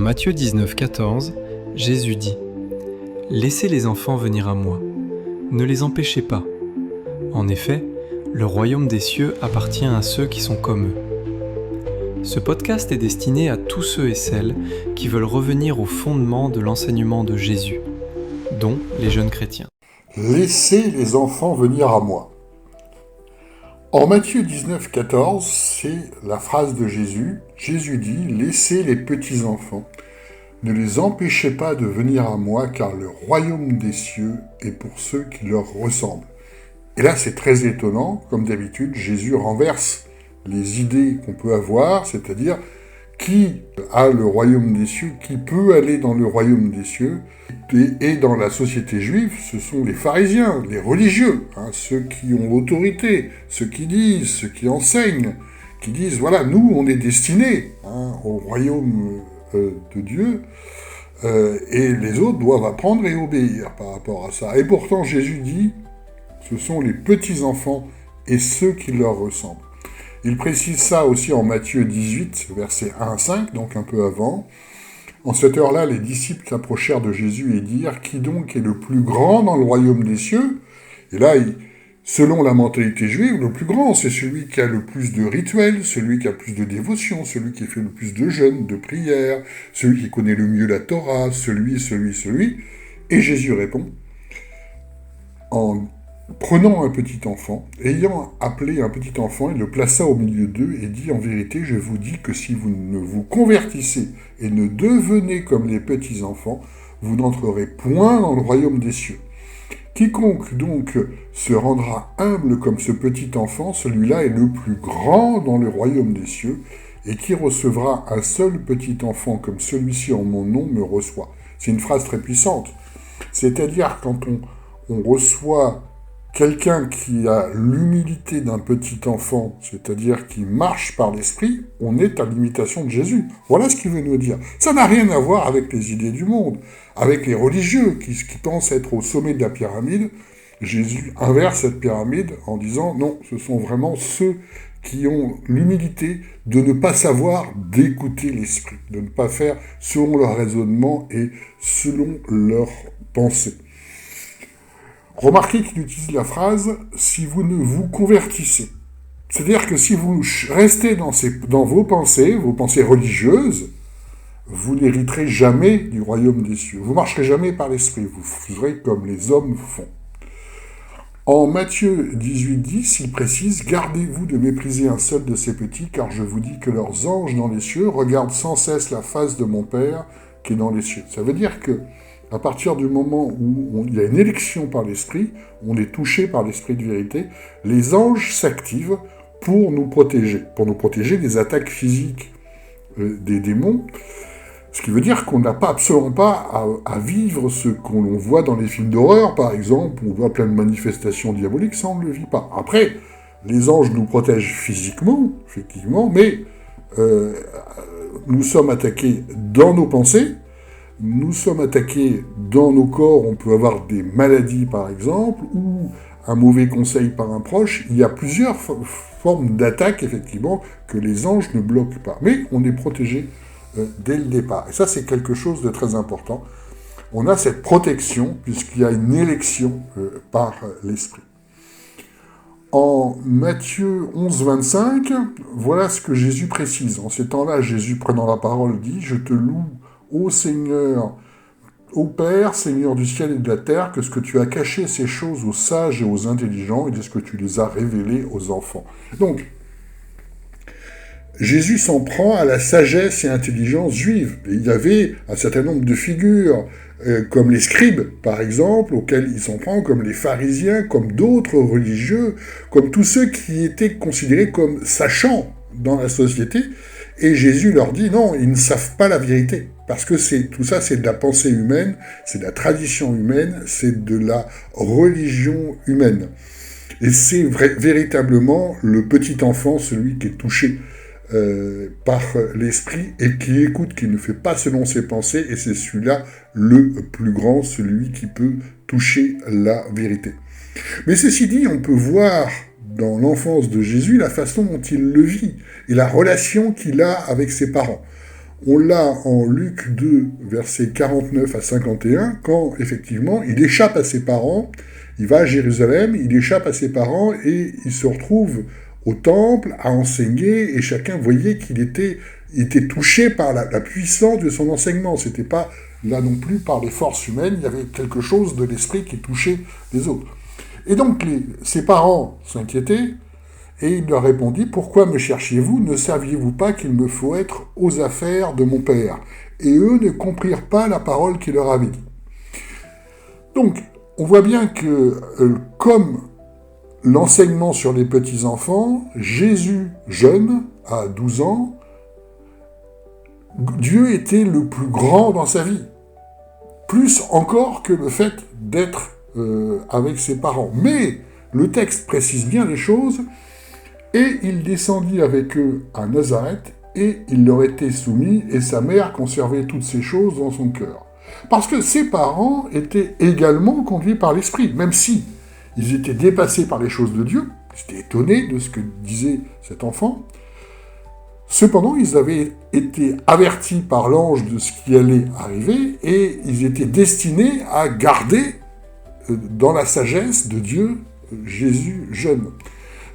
Matthieu 19, 14, Jésus dit « Laissez les enfants venir à moi, ne les empêchez pas. En effet, le royaume des cieux appartient à ceux qui sont comme eux. » Ce podcast est destiné à tous ceux et celles qui veulent revenir au fondement de l'enseignement de Jésus, dont les jeunes chrétiens. Laissez les enfants venir à moi. En Matthieu 19, 14, c'est la phrase de Jésus. Jésus dit « Laissez les petits enfants, ne les empêchez pas de venir à moi, car le royaume des cieux est pour ceux qui leur ressemblent. » Et là, c'est très étonnant. Comme d'habitude, Jésus renverse les idées qu'on peut avoir, c'est-à-dire qui a le royaume des cieux, qui peut aller dans le royaume des cieux. Et dans la société juive, ce sont les pharisiens, les religieux, ceux qui ont l'autorité, ceux qui disent, ceux qui enseignent, qui disent, voilà, nous, on est destinés au royaume de Dieu, et les autres doivent apprendre et obéir par rapport à ça. Et pourtant, Jésus dit, ce sont les petits-enfants et ceux qui leur ressemblent. Il précise ça aussi en Matthieu 18, versets 1 à 5, donc un peu avant. En cette heure-là, les disciples s'approchèrent de Jésus et dirent « Qui donc est le plus grand dans le royaume des cieux ?» Et là, selon la mentalité juive, le plus grand, c'est celui qui a le plus de rituels, celui qui a le plus de dévotion, celui qui fait le plus de jeûnes, de prières, celui qui connaît le mieux la Torah, celui. Et Jésus répond, en prenant un petit enfant, ayant appelé un petit enfant, il le plaça au milieu d'eux et dit « En vérité, je vous dis que si vous ne vous convertissez et ne devenez comme les petits enfants, vous n'entrerez point dans le royaume des cieux. Quiconque donc se rendra humble comme ce petit enfant, celui-là est le plus grand dans le royaume des cieux, et qui recevra un seul petit enfant comme celui-ci en mon nom me reçoit. » C'est une phrase très puissante. C'est-à-dire quand on reçoit quelqu'un qui a l'humilité d'un petit enfant, c'est-à-dire qui marche par l'esprit, on est à l'imitation de Jésus. Voilà ce qu'il veut nous dire. Ça n'a rien à voir avec les idées du monde, avec les religieux qui pensent être au sommet de la pyramide. Jésus inverse cette pyramide en disant non, ce sont vraiment ceux qui ont l'humilité de ne pas savoir d'écouter l'esprit, de ne pas faire selon leur raisonnement et selon leur pensée. Remarquez qu'il utilise la phrase « si vous ne vous convertissez ». C'est-à-dire que si vous restez dans vos pensées religieuses, vous n'hériterez jamais du royaume des cieux. Vous ne marcherez jamais par l'esprit, vous ferez comme les hommes font. En Matthieu 18, 10, il précise « Gardez-vous de mépriser un seul de ces petits, car je vous dis que leurs anges dans les cieux regardent sans cesse la face de mon Père qui est dans les cieux. » Ça veut dire que à partir du moment où il y a une élection par l'esprit, on est touché par l'esprit de vérité, les anges s'activent pour nous protéger des attaques physiques des démons, ce qui veut dire qu'on n'a absolument pas à vivre ce qu'on voit dans les films d'horreur, par exemple, où on voit plein de manifestations diaboliques, ça on ne le vit pas. Après, les anges nous protègent physiquement, effectivement, mais nous sommes attaqués dans nos pensées. Nous sommes attaqués dans nos corps, on peut avoir des maladies par exemple, ou un mauvais conseil par un proche. Il y a plusieurs formes d'attaque, effectivement, que les anges ne bloquent pas. Mais on est protégé dès le départ. Et ça, c'est quelque chose de très important. On a cette protection, puisqu'il y a une élection par l'esprit. En Matthieu 11, 25, voilà ce que Jésus précise. En ces temps-là, Jésus, prenant la parole, dit « Je te loue, ô Seigneur, ô Père, Seigneur du ciel et de la terre, que ce que tu as caché ces choses aux sages et aux intelligents, et ce que tu les as révélées aux enfants. » Donc, Jésus s'en prend à la sagesse et intelligence juive. Et il y avait un certain nombre de figures, comme les scribes, par exemple, auxquels il s'en prend, comme les pharisiens, comme d'autres religieux, comme tous ceux qui étaient considérés comme sachants dans la société. Et Jésus leur dit, non, ils ne savent pas la vérité. Parce que tout ça, c'est de la pensée humaine, c'est de la tradition humaine, c'est de la religion humaine. Et c'est véritablement le petit enfant, celui qui est touché par l'esprit et qui écoute, qui ne fait pas selon ses pensées, et c'est celui-là le plus grand, celui qui peut toucher la vérité. Mais ceci dit, on peut voir dans l'enfance de Jésus la façon dont il le vit et la relation qu'il a avec ses parents. On l'a en Luc 2, versets 49 à 51, quand effectivement il échappe à ses parents, il va à Jérusalem, il échappe à ses parents et il se retrouve au temple à enseigner et chacun voyait qu'il était touché par la puissance de son enseignement. C'était pas là non plus par les forces humaines, il y avait quelque chose de l'esprit qui touchait les autres. Et donc ses parents s'inquiétaient et il leur répondit « Pourquoi me cherchiez-vous? Ne saviez-vous pas qu'il me faut être aux affaires de mon père ?» Et eux ne comprirent pas la parole qu'il leur avait dit. Donc, on voit bien que, comme l'enseignement sur les petits-enfants, Jésus, jeune, à 12 ans, Dieu était le plus grand dans sa vie. Plus encore que le fait d'être avec ses parents. Mais le texte précise bien les choses, et il descendit avec eux à Nazareth, et il leur était soumis, et sa mère conservait toutes ces choses dans son cœur. Parce que ses parents étaient également conduits par l'Esprit, même si ils étaient dépassés par les choses de Dieu, ils étaient étonnés de ce que disait cet enfant. Cependant, ils avaient été avertis par l'ange de ce qui allait arriver, et ils étaient destinés à garder dans la sagesse de Dieu Jésus jeune.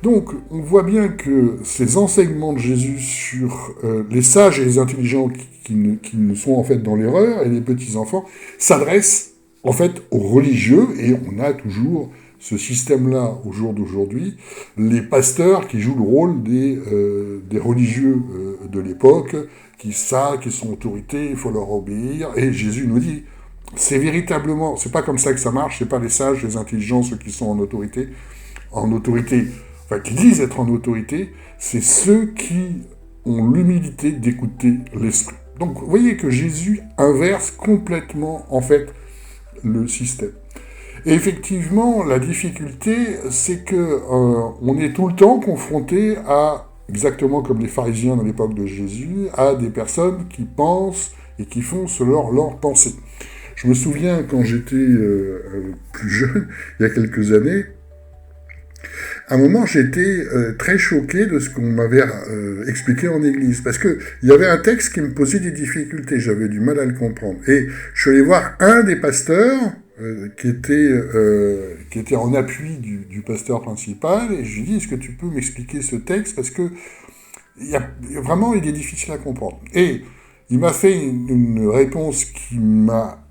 Donc, on voit bien que ces enseignements de Jésus sur les sages et les intelligents qui ne sont en fait dans l'erreur, et les petits-enfants, s'adressent en fait aux religieux, et on a toujours ce système-là au jour d'aujourd'hui, les pasteurs qui jouent le rôle des religieux de l'époque, qui sont autorités, il faut leur obéir, et Jésus nous dit, c'est véritablement, c'est pas comme ça que ça marche, c'est pas les sages, les intelligents, ceux qui sont en autorité, enfin qui disent être en autorité, c'est ceux qui ont l'humilité d'écouter l'esprit. Donc vous voyez que Jésus inverse complètement en fait le système. Et effectivement, la difficulté, c'est que on est tout le temps confronté à, exactement comme les pharisiens dans l'époque de Jésus, à des personnes qui pensent et qui font selon leur pensée. Je me souviens quand j'étais plus jeune, il y a quelques années, à un moment, j'étais très choqué de ce qu'on m'avait expliqué en église, parce que il y avait un texte qui me posait des difficultés, j'avais du mal à le comprendre. Et je suis allé voir un des pasteurs qui était en appui du pasteur principal, et je lui ai dit, est-ce que tu peux m'expliquer ce texte, parce que il est difficile à comprendre. Et il m'a fait une réponse qui m'a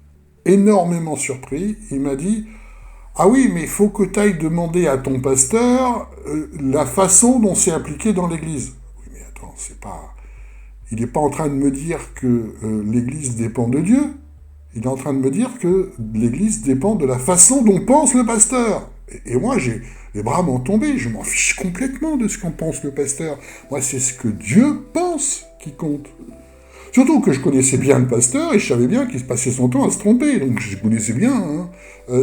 énormément surpris. Il m'a dit, ah oui, mais il faut que tu ailles demander à ton pasteur la façon dont c'est appliqué dans l'Église. Oui, mais attends, il n'est pas en train de me dire que l'Église dépend de Dieu. Il est en train de me dire que l'Église dépend de la façon dont pense le pasteur. Et moi, les bras m'ont tombé. Je m'en fiche complètement de ce qu'en pense le pasteur. Moi, c'est ce que Dieu pense qui compte. Surtout que je connaissais bien le pasteur et je savais bien qu'il se passait son temps à se tromper. Donc je connaissais bien. Hein.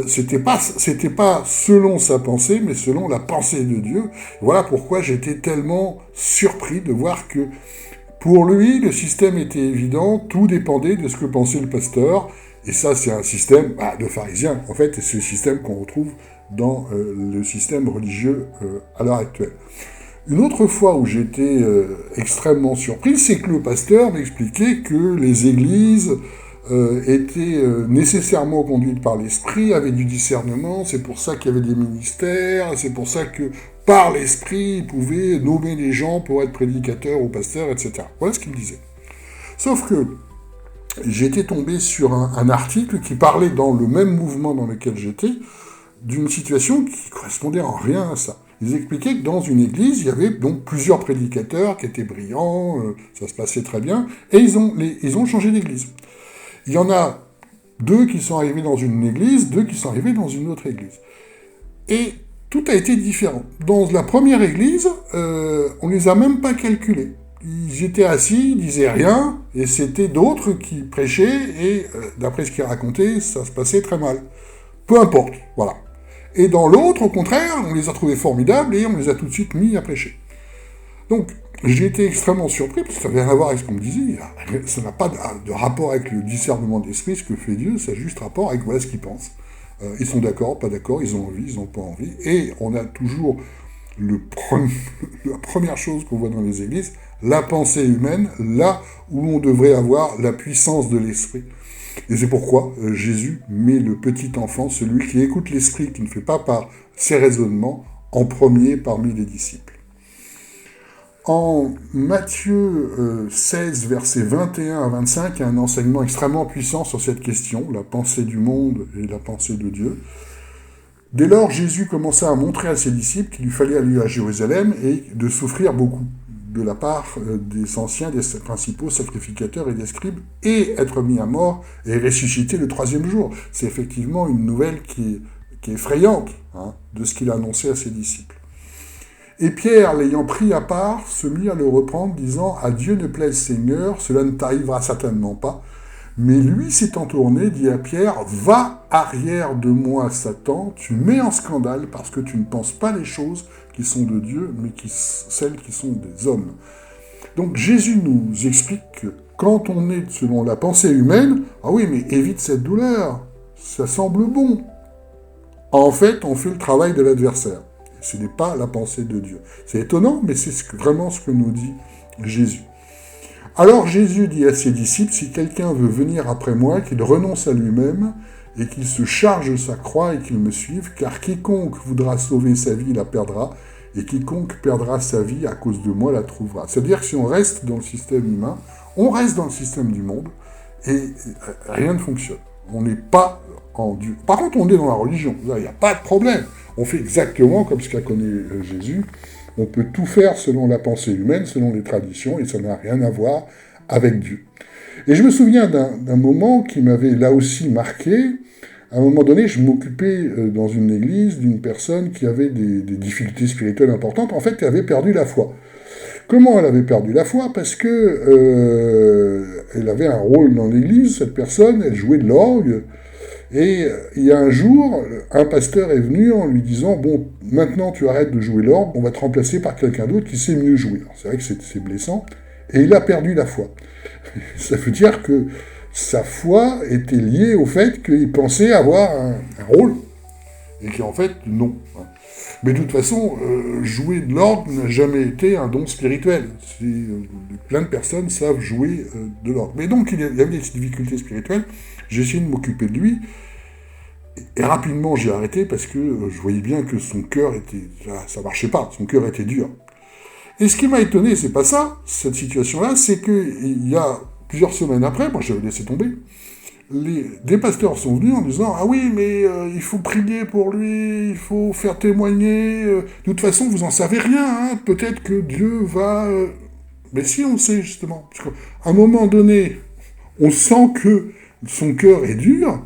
C'était pas selon sa pensée, mais selon la pensée de Dieu. Voilà pourquoi j'étais tellement surpris de voir que pour lui, le système était évident, tout dépendait de ce que pensait le pasteur. Et ça, c'est un système de pharisiens. En fait, c'est le système qu'on retrouve dans le système religieux à l'heure actuelle. Une autre fois où j'étais extrêmement surpris, c'est que le pasteur m'expliquait que les églises étaient nécessairement conduites par l'esprit, avaient du discernement, c'est pour ça qu'il y avait des ministères, c'est pour ça que par l'esprit, il pouvait nommer les gens pour être prédicateurs ou pasteurs, etc. Voilà ce qu'il me disait. Sauf que j'étais tombé sur un article qui parlait dans le même mouvement dans lequel j'étais, d'une situation qui correspondait en rien à ça. Ils expliquaient que dans une église, il y avait donc plusieurs prédicateurs qui étaient brillants, ça se passait très bien, et ils ont changé d'église. Il y en a 2 qui sont arrivés dans une église, 2 qui sont arrivés dans une autre église. Et tout a été différent. Dans la première église, on les a même pas calculés. Ils étaient assis, ils disaient rien, et c'était d'autres qui prêchaient, et d'après ce qu'ils racontaient, ça se passait très mal. Peu importe, voilà. Et dans l'autre, au contraire, on les a trouvés formidables, et on les a tout de suite mis à prêcher. Donc, j'ai été extrêmement surpris, parce que ça n'a rien à voir avec ce qu'on me disait, ça n'a pas de rapport avec le discernement d'esprit, ce que fait Dieu, ça a juste rapport avec voilà ce qu'ils pensent. Ils sont d'accord, pas d'accord, ils ont envie, ils n'ont pas envie, et on a toujours la première chose qu'on voit dans les églises, la pensée humaine, là où on devrait avoir la puissance de l'esprit. Et c'est pourquoi Jésus met le petit enfant, celui qui écoute l'esprit, qui ne fait pas par ses raisonnements, en premier parmi les disciples. En Matthieu 16, versets 21 à 25, il y a un enseignement extrêmement puissant sur cette question, la pensée du monde et la pensée de Dieu. Dès lors, Jésus commença à montrer à ses disciples qu'il lui fallait aller à Jérusalem et de souffrir beaucoup de la part des anciens, des principaux sacrificateurs et des scribes, et être mis à mort et ressuscité le troisième jour. C'est effectivement une nouvelle qui est effrayante de ce qu'il a annoncé à ses disciples. Et Pierre, l'ayant pris à part, se mit à le reprendre, disant « À Dieu ne plaise Seigneur, cela ne t'arrivera certainement pas. » Mais lui, s'étant tourné, dit à Pierre « Va arrière de moi, Satan, tu mets en scandale parce que tu ne penses pas les choses qui sont de Dieu, mais celles qui sont des hommes. » Donc Jésus nous explique que quand on est selon la pensée humaine, « Ah oui, mais évite cette douleur, ça semble bon. » En fait, on fait le travail de l'adversaire. Ce n'est pas la pensée de Dieu. C'est étonnant, mais c'est vraiment ce que nous dit Jésus. Alors Jésus dit à ses disciples, si quelqu'un veut venir après moi, qu'il renonce à lui-même, et qu'il se charge de sa croix et qu'il me suive, car quiconque voudra sauver sa vie la perdra, et quiconque perdra sa vie à cause de moi la trouvera. C'est-à-dire que si on reste dans le système humain, on reste dans le système du monde, et rien ne fonctionne. On n'est pas en Dieu. Par contre, on est dans la religion, il n'y a pas de problème. On fait exactement comme ce qu'a connu Jésus. On peut tout faire selon la pensée humaine, selon les traditions, et ça n'a rien à voir avec Dieu. Et je me souviens d'un moment qui m'avait là aussi marqué. À un moment donné, je m'occupais dans une église d'une personne qui avait des difficultés spirituelles importantes, en fait, qui avait perdu la foi. Comment elle avait perdu la foi? Parce que elle avait un rôle dans l'église, cette personne, elle jouait de l'orgue. Et il y a un jour, un pasteur est venu en lui disant « Bon, maintenant tu arrêtes de jouer l'orgue, on va te remplacer par quelqu'un d'autre qui sait mieux jouer. » C'est vrai que c'est blessant. Et il a perdu la foi. Ça veut dire que sa foi était liée au fait qu'il pensait avoir un rôle. Et qu'en fait, non. Mais de toute façon, jouer de l'orgue n'a jamais été un don spirituel. Plein de personnes savent jouer de l'orgue. Mais donc, il y avait des difficultés spirituelles. J'ai essayé de m'occuper de lui. Et rapidement, j'ai arrêté parce que je voyais bien que son cœur était... Ça marchait pas, son cœur était dur. Et ce qui m'a étonné, c'est pas ça, cette situation-là, c'est qu'il y a plusieurs semaines après, moi j'avais laissé tomber, des pasteurs sont venus en disant « Ah oui, mais il faut prier pour lui, il faut faire témoigner, de toute façon, vous en savez rien, hein, peut-être que Dieu va... Mais si, on le sait, justement. Parce qu'à un moment donné, on sent que son cœur est dur,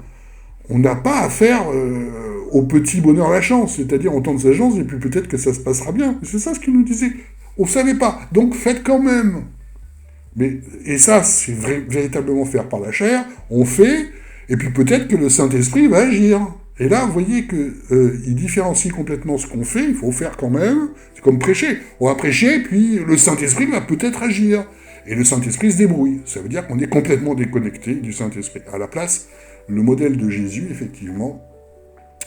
on n'a pas à faire au petit bonheur la chance, c'est-à-dire on tente sa chance et puis peut-être que ça se passera bien. C'est ça ce qu'il nous disait. On ne savait pas, donc faites quand même. Et ça, c'est véritablement faire par la chair, on fait, et puis peut-être que le Saint-Esprit va agir. Et là, vous voyez qu'il différencie complètement ce qu'on fait, il faut faire quand même, c'est comme prêcher. On va prêcher, puis le Saint-Esprit va peut-être agir. Et le Saint-Esprit se débrouille. Ça veut dire qu'on est complètement déconnecté du Saint-Esprit. À la place, le modèle de Jésus, effectivement,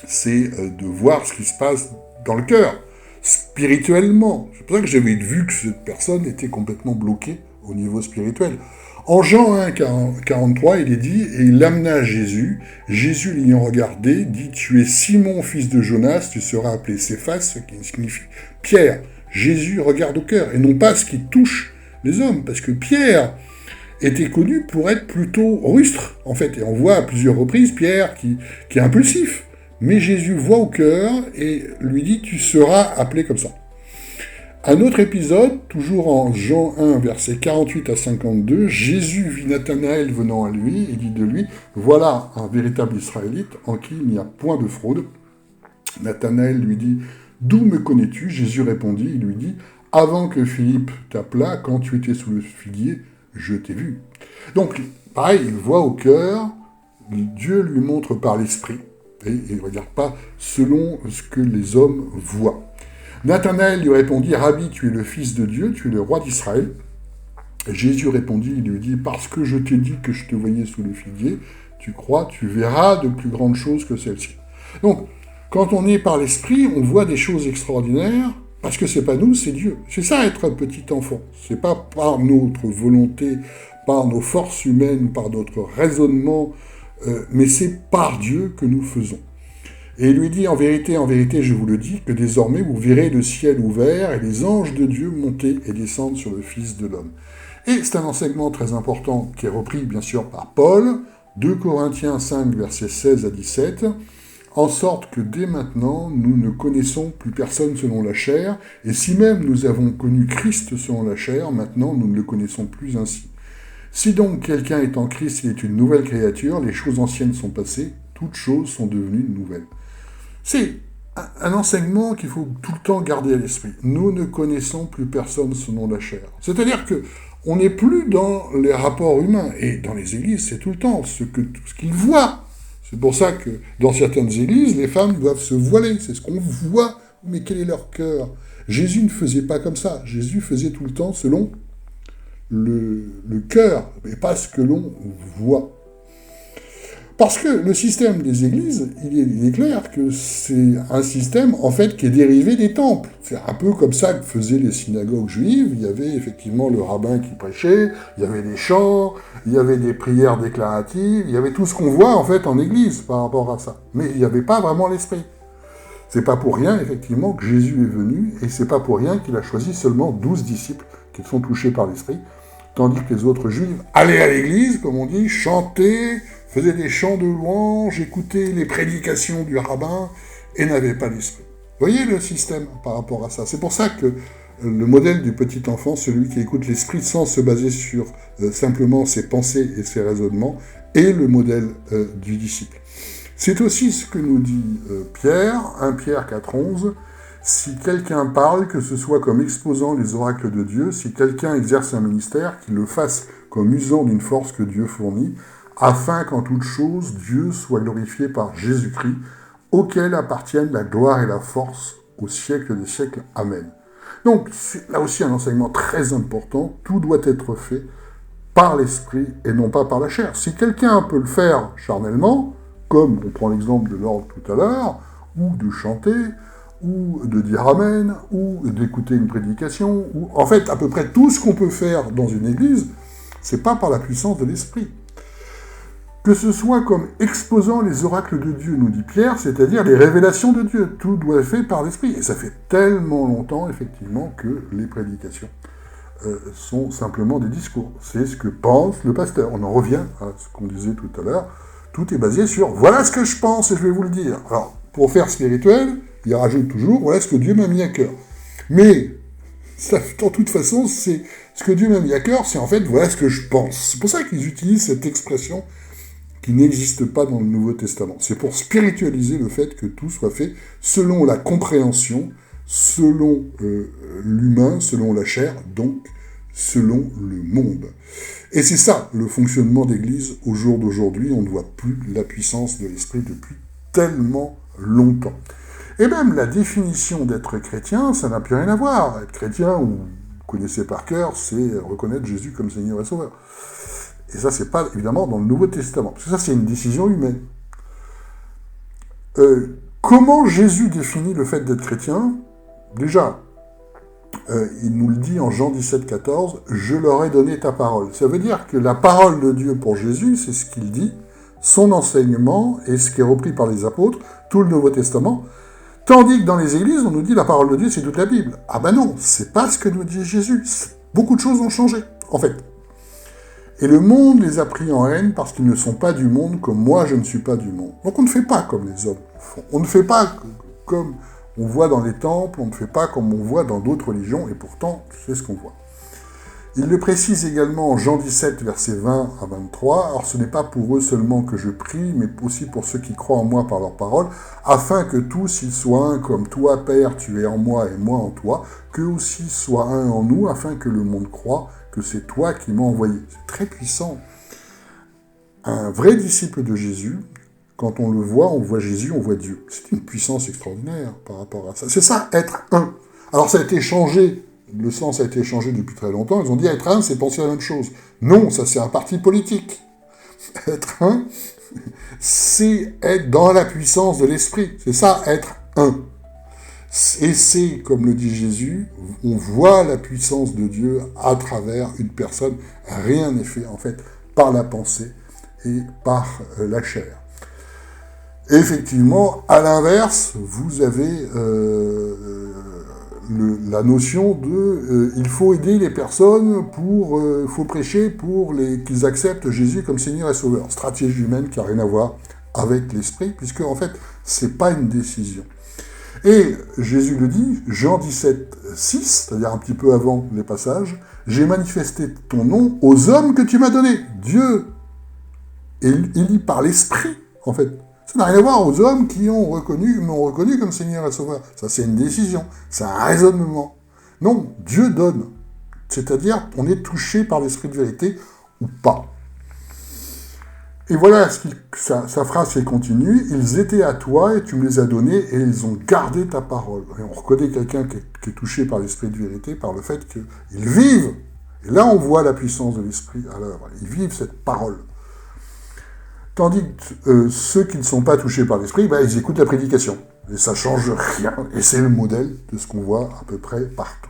c'est de voir ce qui se passe dans le cœur, spirituellement. C'est pour ça que j'avais vu que cette personne était complètement bloquée au niveau spirituel. En Jean 1, 43, il est dit, et il l'amena à Jésus. Jésus l'ayant regardé, dit, tu es Simon, fils de Jonas, tu seras appelé Céphas, ce qui signifie Pierre. Jésus regarde au cœur, et non pas ce qui touche les hommes, parce que Pierre était connu pour être plutôt rustre, en fait, et on voit à plusieurs reprises Pierre qui est impulsif, mais Jésus voit au cœur et lui dit, tu seras appelé comme ça. Un autre épisode, toujours en Jean 1, versets 48 à 52, Jésus vit Nathanaël venant à lui et dit de lui, voilà un véritable Israélite en qui il n'y a point de fraude. Nathanaël lui dit, d'où me connais-tu? Jésus répondit, il lui dit, avant que Philippe t'appelât, quand tu étais sous le figuier, je t'ai vu. Donc, pareil, il voit au cœur, Dieu lui montre par l'esprit, et il ne regarde pas selon ce que les hommes voient. Nathanaël lui répondit, Rabbi, tu es le Fils de Dieu, tu es le roi d'Israël. Et Jésus répondit, il lui dit, parce que je t'ai dit que je te voyais sous le figuier, tu crois, tu verras de plus grandes choses que celles-ci. Donc, quand on est par l'esprit, on voit des choses extraordinaires, Parce que c'est pas nous, c'est Dieu. C'est ça être un petit enfant. C'est pas par notre volonté, par nos forces humaines, par notre raisonnement, mais c'est par Dieu que nous faisons. Et il lui dit, en vérité, je vous le dis, que désormais vous verrez le ciel ouvert et les anges de Dieu monter et descendre sur le Fils de l'homme. Et c'est un enseignement très important qui est repris, bien sûr, par Paul, 2 Corinthiens 5, versets 16 à 17, en sorte que dès maintenant, nous ne connaissons plus personne selon la chair, et si même nous avons connu Christ selon la chair, maintenant nous ne le connaissons plus ainsi. Si donc quelqu'un est en Christ, il est une nouvelle créature, les choses anciennes sont passées, toutes choses sont devenues nouvelles. C'est un enseignement qu'il faut tout le temps garder à l'esprit. Nous ne connaissons plus personne selon la chair. C'est-à-dire que on n'est plus dans les rapports humains, et dans les églises, c'est tout le temps ce qu'ils voient. C'est pour ça que dans certaines églises, les femmes doivent se voiler, c'est ce qu'on voit, mais quel est leur cœur? Jésus ne faisait pas comme ça, Jésus faisait tout le temps selon le cœur, et pas ce que l'on voit. Parce que le système des églises, il est clair que c'est un système, en fait, qui est dérivé des temples. C'est un peu comme ça que faisaient les synagogues juives. Il y avait effectivement le rabbin qui prêchait, il y avait des chants, il y avait des prières déclaratives, il y avait tout ce qu'on voit, en fait, en église par rapport à ça. Mais il n'y avait pas vraiment l'esprit. C'est pas pour rien, effectivement, que Jésus est venu, et c'est pas pour rien qu'il a choisi seulement 12 disciples qui sont touchés par l'esprit, tandis que les autres juifs allaient à l'église, comme on dit, chantaient, faisaient des chants de louange, écoutaient les prédications du rabbin, et n'avaient pas l'esprit. Vous voyez le système par rapport à ça. C'est pour ça que le modèle du petit enfant, celui qui écoute l'esprit sans se baser sur simplement ses pensées et ses raisonnements, est le modèle du disciple. C'est aussi ce que nous dit Pierre, 1 Pierre 4,11, « Si quelqu'un parle, que ce soit comme exposant les oracles de Dieu, si quelqu'un exerce un ministère, qu'il le fasse comme usant d'une force que Dieu fournit, afin qu'en toute chose, Dieu soit glorifié par Jésus-Christ, auquel appartiennent la gloire et la force au siècle des siècles. Amen. » Donc, c'est là aussi un enseignement très important. Tout doit être fait par l'esprit et non pas par la chair. Si quelqu'un peut le faire charnellement, comme on prend l'exemple de l'ordre tout à l'heure, ou de chanter, ou de dire amen, ou d'écouter une prédication, ou en fait, à peu près tout ce qu'on peut faire dans une église, c'est pas par la puissance de l'esprit. Que ce soit comme exposant les oracles de Dieu, nous dit Pierre, c'est-à-dire les révélations de Dieu. Tout doit être fait par l'esprit. Et ça fait tellement longtemps, effectivement, que les prédications sont simplement des discours. C'est ce que pense le pasteur. On en revient à ce qu'on disait tout à l'heure. Tout est basé sur « voilà ce que je pense et je vais vous le dire ». Alors, pour faire spirituel, il rajoute toujours « voilà ce que Dieu m'a mis à cœur ». Mais, ça, de toute façon, c'est ce que Dieu m'a mis à cœur, c'est en fait « voilà ce que je pense ». C'est pour ça qu'ils utilisent cette expression qui n'existe pas dans le Nouveau Testament. C'est pour spiritualiser le fait que tout soit fait selon la compréhension, selon l'humain, selon la chair, donc selon le monde. Et c'est ça, le fonctionnement d'Église au jour d'aujourd'hui. On ne voit plus la puissance de l'esprit depuis tellement longtemps. Et même la définition d'être chrétien, ça n'a plus rien à voir. Être chrétien, vous connaissez par cœur, c'est reconnaître Jésus comme Seigneur et Sauveur. Et ça, c'est pas, évidemment, dans le Nouveau Testament. Parce que ça, c'est une décision humaine. Comment Jésus définit le fait d'être chrétien? Déjà, il nous le dit en Jean 17, 14, « Je leur ai donné ta parole ». Ça veut dire que la parole de Dieu pour Jésus, c'est ce qu'il dit, son enseignement, et ce qui est repris par les apôtres, tout le Nouveau Testament, tandis que dans les églises, on nous dit la parole de Dieu, c'est toute la Bible. Ah ben non, c'est pas ce que nous dit Jésus. Beaucoup de choses ont changé, en fait. Et le monde les a pris en haine parce qu'ils ne sont pas du monde comme moi je ne suis pas du monde. Donc on ne fait pas comme les hommes font. On ne fait pas comme on voit dans les temples, on ne fait pas comme on voit dans d'autres religions, et pourtant, c'est ce qu'on voit. Il le précise également en Jean 17, versets 20 à 23, « Alors ce n'est pas pour eux seulement que je prie, mais aussi pour ceux qui croient en moi par leur parole, afin que tous ils soient un comme toi, Père, tu es en moi et moi en toi, qu'eux aussi soient un en nous, afin que le monde croie que c'est toi qui m'as envoyé. » C'est très puissant. Un vrai disciple de Jésus, quand on le voit, on voit Jésus, on voit Dieu. C'est une puissance extraordinaire par rapport à ça. C'est ça, être un. Alors ça a été changé, le sens a été changé depuis très longtemps. Ils ont dit être un, c'est penser à la même chose. Non, ça c'est un parti politique. Être un, c'est être dans la puissance de l'esprit. C'est ça, être un. Et c'est, comme le dit Jésus, on voit la puissance de Dieu à travers une personne. Rien n'est fait, en fait, par la pensée et par la chair. Et effectivement, à l'inverse, vous avez la notion de il faut aider les personnes il faut prêcher pour qu'ils acceptent Jésus comme Seigneur et Sauveur. Stratégie humaine qui n'a rien à voir avec l'esprit, puisque en fait, c'est pas une décision. Et Jésus le dit, Jean 17, 6, c'est-à-dire un petit peu avant les passages, « J'ai manifesté ton nom aux hommes que tu m'as donnés. » Dieu, et il dit par l'esprit, en fait. Ça n'a rien à voir aux hommes qui m'ont reconnu comme Seigneur et Sauveur. Ça, c'est une décision, c'est un raisonnement. Non, Dieu donne. C'est-à-dire, on est touché par l'esprit de vérité ou pas. Et voilà, sa phrase qui continue, « Ils étaient à toi et tu me les as donnés et ils ont gardé ta parole. » Et on reconnaît quelqu'un qui est touché par l'esprit de vérité, par le fait qu'ils vivent. Et là, on voit la puissance de l'esprit à l'œuvre. Ils vivent cette parole. Tandis que ceux qui ne sont pas touchés par l'esprit, ils écoutent la prédication. Et ça change rien. Et c'est le modèle de ce qu'on voit à peu près partout.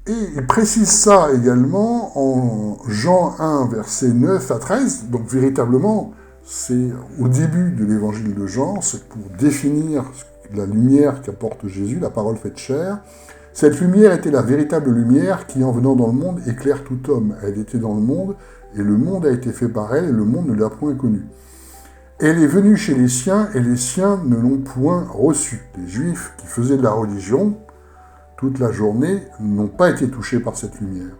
Et il précise ça également en Jean 1, versets 9 à 13. Donc véritablement, c'est au début de l'évangile de Jean, c'est pour définir la lumière qu'apporte Jésus, la parole faite chair. Cette lumière était la véritable lumière qui, en venant dans le monde, éclaire tout homme. Elle était dans le monde, et le monde a été fait par elle, et le monde ne l'a point connue. Elle est venue chez les siens, et les siens ne l'ont point reçue. Les Juifs qui faisaient de la religion toute la journée n'ont pas été touchés par cette lumière.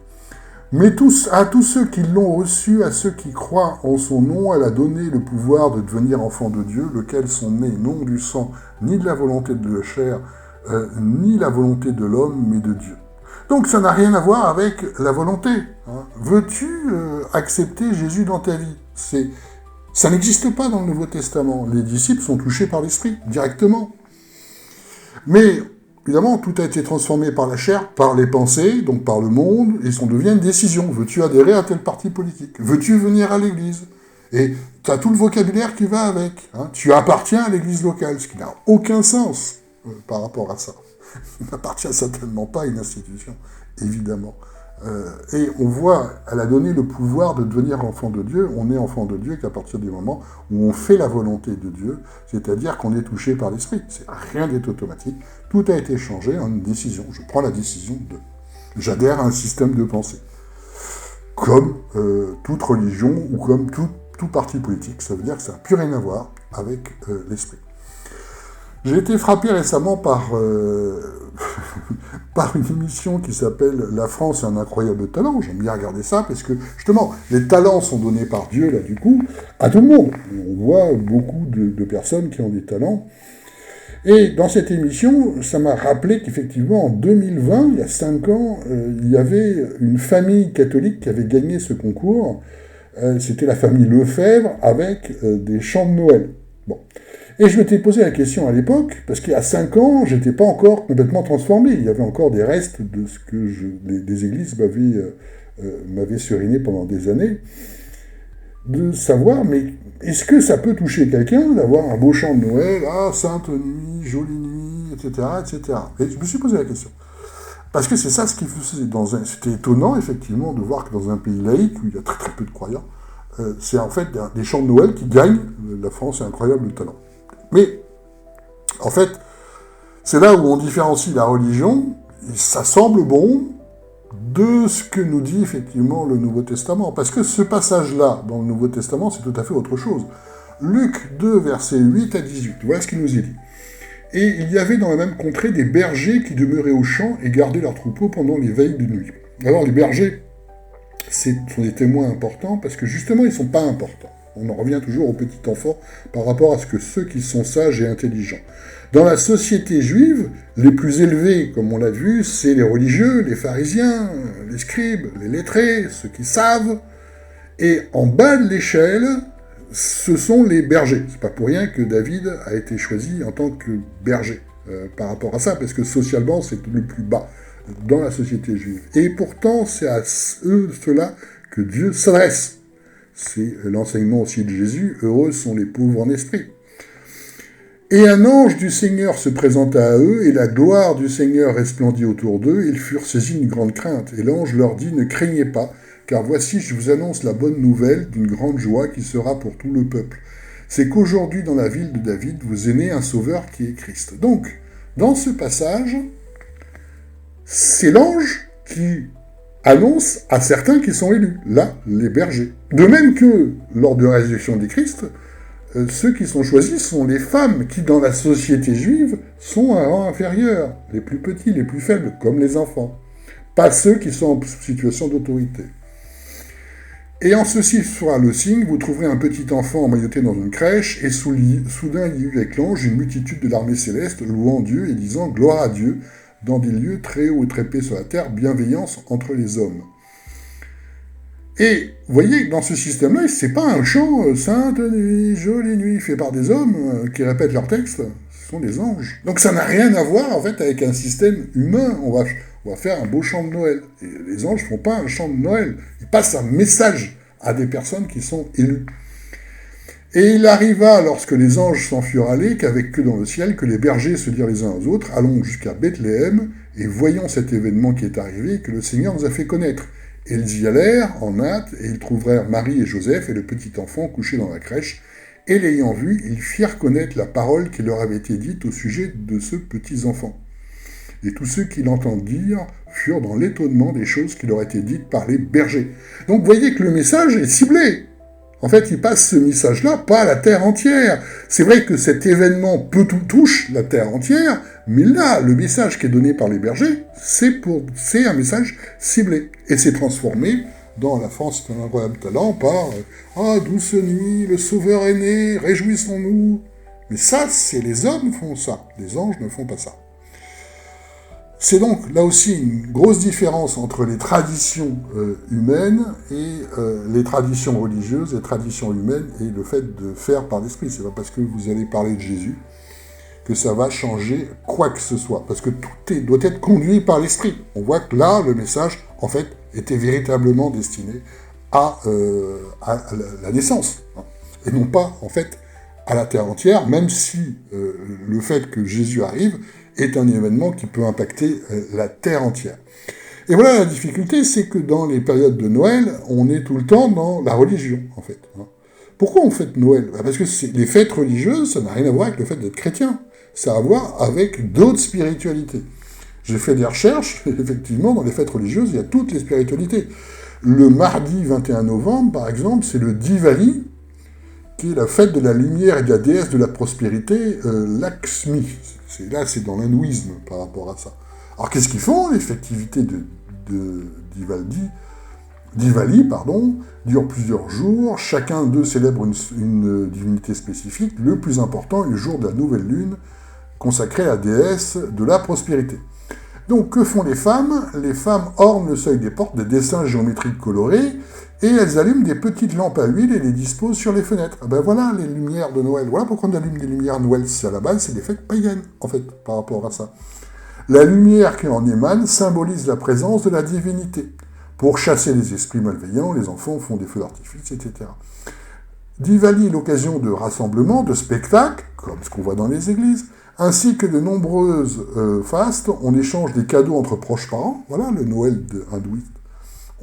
Mais à tous ceux qui l'ont reçue, à ceux qui croient en son nom, elle a donné le pouvoir de devenir enfants de Dieu, lesquels sont nés non du sang, ni de la volonté de la chair, ni la volonté de l'homme, mais de Dieu. Donc ça n'a rien à voir avec la volonté. Hein. Veux-tu accepter Jésus dans ta vie ? Ça n'existe pas dans le Nouveau Testament. Les disciples sont touchés par l'Esprit, directement. Mais, évidemment, tout a été transformé par la chair, par les pensées, donc par le monde, et ça devient une décision. Veux-tu adhérer à tel parti politique ? Veux-tu venir à l'église ? Et tu as tout le vocabulaire qui va avec. Hein. Tu appartiens à l'église locale, ce qui n'a aucun sens par rapport à ça. Il n'appartient certainement pas à une institution, évidemment. Et on voit, elle a donné le pouvoir de devenir enfant de Dieu. On est enfant de Dieu qu'à partir du moment où on fait la volonté de Dieu, c'est-à-dire qu'on est touché par l'esprit. Rien n'est automatique. Tout a été changé en une décision. Je prends la décision de. J'adhère à un système de pensée. Comme toute religion ou comme tout parti politique. Ça veut dire que ça n'a plus rien à voir avec l'esprit. J'ai été frappé récemment par une émission qui s'appelle « La France a un incroyable talent ». J'aime bien regarder ça parce que, justement, les talents sont donnés par Dieu, là, du coup, à tout le monde. On voit beaucoup de personnes qui ont des talents. Et dans cette émission, ça m'a rappelé qu'effectivement, en 2020, il y a 5 ans, il y avait une famille catholique qui avait gagné ce concours. C'était la famille Lefebvre avec des chants de Noël. Bon. Et je m'étais posé la question à l'époque, parce qu'il y a 5 ans, j'étais pas encore complètement transformé. Il y avait encore des restes de ce que les églises m'avaient suriné pendant des années, de savoir, mais est-ce que ça peut toucher quelqu'un d'avoir un beau chant de Noël, Sainte Nuit, Jolie Nuit, etc., etc. Et je me suis posé la question. Parce que c'est ça ce qu'il faisait. C'était étonnant, effectivement, de voir que dans un pays laïque, où il y a très très peu de croyants, c'est en fait des chants de Noël qui gagnent. La France a un incroyable talent. Mais, en fait, c'est là où on différencie la religion, et ça semble bon, de ce que nous dit effectivement le Nouveau Testament. Parce que ce passage-là, dans le Nouveau Testament, c'est tout à fait autre chose. Luc 2, versets 8 à 18, voilà ce qu'il nous est dit. « Et il y avait dans la même contrée des bergers qui demeuraient aux champs et gardaient leurs troupeaux pendant les veilles de nuit. » Alors les bergers, sont des témoins importants parce que justement, ils ne sont pas importants. On en revient toujours aux petits enfants par rapport à ce que ceux qui sont sages et intelligents. Dans la société juive, les plus élevés, comme on l'a vu, c'est les religieux, les pharisiens, les scribes, les lettrés, ceux qui savent. Et en bas de l'échelle, ce sont les bergers. C'est pas pour rien que David a été choisi en tant que berger par rapport à ça, parce que socialement, c'est le plus bas dans la société juive. Et pourtant, c'est à ceux-là que Dieu s'adresse. C'est l'enseignement aussi de Jésus, « Heureux sont les pauvres en esprit ». Et un ange du Seigneur se présenta à eux, et la gloire du Seigneur resplendit autour d'eux, et ils furent saisis d'une grande crainte. Et l'ange leur dit, ne craignez pas, car voici, je vous annonce la bonne nouvelle d'une grande joie qui sera pour tout le peuple. C'est qu'aujourd'hui, dans la ville de David, vous est né un sauveur qui est Christ. Donc, dans ce passage, c'est l'ange qui annonce à certains qui sont élus, là, les bergers. De même que, lors de la résurrection du Christ, ceux qui sont choisis sont les femmes qui, dans la société juive, sont à un rang inférieur, les plus petits, les plus faibles, comme les enfants. Pas ceux qui sont en situation d'autorité. Et en ceci sera le signe, vous trouverez un petit enfant emmailloté dans une crèche, et soudain il y eut avec l'ange une multitude de l'armée céleste, louant Dieu et disant « Gloire à Dieu » dans des lieux très hauts et très paix sur la terre, bienveillance entre les hommes. Et vous voyez que dans ce système-là, c'est pas un chant « Sainte nuit, jolie nuit » fait par des hommes qui répètent leur texte, ce sont des anges. Donc ça n'a rien à voir en fait avec un système humain, on va faire un beau chant de Noël. Et les anges font pas un chant de Noël, ils passent un message à des personnes qui sont élues. Et il arriva, lorsque les anges s'en furent allés, qu'avec que dans le ciel, que les bergers se dirent les uns aux autres, allons jusqu'à Bethléem, et voyons cet événement qui est arrivé, que le Seigneur nous a fait connaître. Et ils y allèrent, en hâte, et ils trouvèrent Marie et Joseph et le petit enfant couché dans la crèche, et l'ayant vu, ils firent connaître la parole qui leur avait été dite au sujet de ce petit enfant. Et tous ceux qui l'entendent dire furent dans l'étonnement des choses qui leur étaient dites par les bergers. Donc vous voyez que le message est ciblé. En fait, il passe ce message-là pas à la terre entière. C'est vrai que cet événement touche la terre entière, mais là, le message qui est donné par les bergers, c'est un message ciblé. Et c'est transformé dans La France est un incroyable talent par « Ah, douce nuit, le sauveur est né, réjouissons-nous ». Mais ça, c'est les hommes qui font ça. Les anges ne font pas ça. C'est donc là aussi une grosse différence entre les traditions humaines et les traditions religieuses, les traditions humaines et le fait de faire par l'esprit. C'est pas parce que vous allez parler de Jésus que ça va changer quoi que ce soit, parce que tout doit être conduit par l'esprit. On voit que là, le message, en fait, était véritablement destiné à la naissance, hein, et non pas, en fait, à la terre entière, même si le fait que Jésus arrive est un événement qui peut impacter la terre entière. Et voilà la difficulté, c'est que dans les périodes de Noël, on est tout le temps dans la religion, en fait. Pourquoi on fête Noël ? Parce que les fêtes religieuses, ça n'a rien à voir avec le fait d'être chrétien. Ça a à voir avec d'autres spiritualités. J'ai fait des recherches, effectivement, dans les fêtes religieuses, il y a toutes les spiritualités. Le mardi 21 novembre, par exemple, c'est le Diwali, qui est la fête de la lumière et de la déesse de la prospérité, Lakshmi. C'est dans l'hindouisme par rapport à ça. Alors qu'est-ce qu'ils font ? Les festivités de Diwali, durent plusieurs jours. Chacun d'eux célèbre une divinité spécifique. Le plus important est le jour de la nouvelle lune, consacré à la déesse de la prospérité. Donc, que font les femmes ? Les femmes ornent le seuil des portes de dessins géométriques colorés, et elles allument des petites lampes à huile et les disposent sur les fenêtres. Ben voilà les lumières de Noël. Voilà pourquoi on allume des lumières Noël. À la base, c'est des fêtes païennes, en fait, par rapport à ça. La lumière qui en émane symbolise la présence de la divinité. Pour chasser les esprits malveillants, les enfants font des feux d'artifice, etc. Diwali est l'occasion de rassemblements, de spectacles, comme ce qu'on voit dans les églises, ainsi que de nombreuses fastes. On échange des cadeaux entre proches parents. Voilà le Noël hindouiste.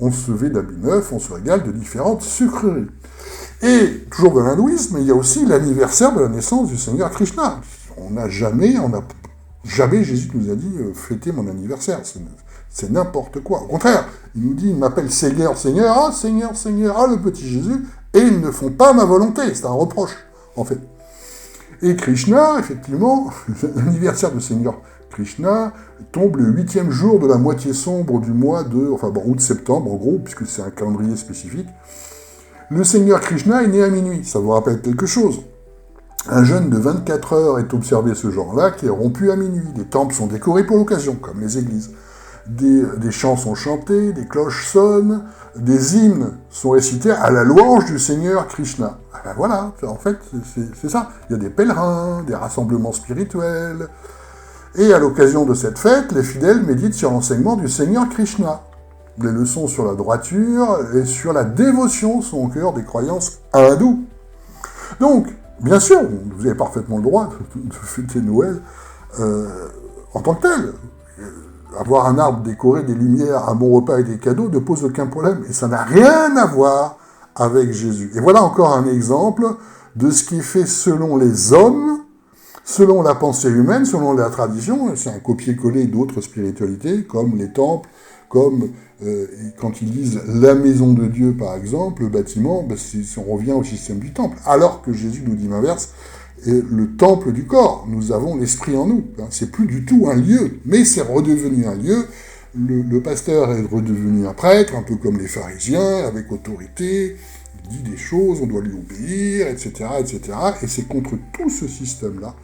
On se vêt d'habits neufs, on se régale de différentes sucreries. Et, toujours dans l'hindouisme, il y a aussi l'anniversaire de la naissance du Seigneur Krishna. Jamais Jésus nous a dit « fêtez mon anniversaire ». C'est n'importe quoi. Au contraire, il nous dit « il m'appelle Seigneur, Seigneur, ah Seigneur, Seigneur, ah le petit Jésus », et ils ne font pas ma volonté. C'est un reproche, en fait. Et Krishna, effectivement, l'anniversaire du Seigneur Krishna tombe le 8e jour de la moitié sombre du mois août-septembre, en gros, puisque c'est un calendrier spécifique. Le Seigneur Krishna est né à minuit, ça vous rappelle quelque chose. Un jeûne de 24 heures est observé ce jour-là, qui est rompu à minuit. Les temples sont décorés pour l'occasion, comme les églises. Des chants sont chantés, des cloches sonnent, des hymnes sont récités à la louange du Seigneur Krishna. Ben voilà, en fait, c'est ça. Il y a des pèlerins, des rassemblements spirituels. Et à l'occasion de cette fête, les fidèles méditent sur l'enseignement du Seigneur Krishna. Les leçons sur la droiture et sur la dévotion sont au cœur des croyances hindoues. Donc, bien sûr, vous avez parfaitement le droit de fêter Noël en tant que tel. Avoir un arbre décoré, des lumières, un bon repas et des cadeaux ne pose aucun problème. Et ça n'a rien à voir avec Jésus. Et voilà encore un exemple de ce qui est fait selon les hommes, selon la pensée humaine, selon la tradition. C'est un copier-coller d'autres spiritualités, comme les temples, comme quand ils disent la maison de Dieu, par exemple, le bâtiment, on revient au système du temple. Alors que Jésus nous dit l'inverse, et le temple du corps, nous avons l'esprit en nous. C'est plus du tout un lieu, mais c'est redevenu un lieu. Le pasteur est redevenu un prêtre, un peu comme les pharisiens, avec autorité, il dit des choses, on doit lui obéir, etc., etc. Et c'est contre tout ce système-là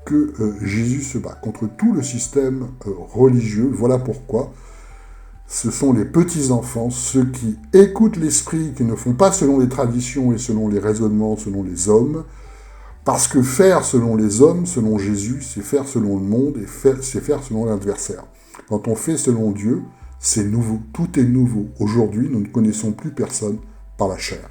que Jésus se bat, contre tout le système religieux. Voilà pourquoi ce sont les petits-enfants, ceux qui écoutent l'esprit, qui ne font pas selon les traditions et selon les raisonnements, selon les hommes, parce que faire selon les hommes, selon Jésus, c'est faire selon le monde et c'est faire selon l'adversaire. Quand on fait selon Dieu, c'est nouveau, tout est nouveau. Aujourd'hui, nous ne connaissons plus personne par la chair.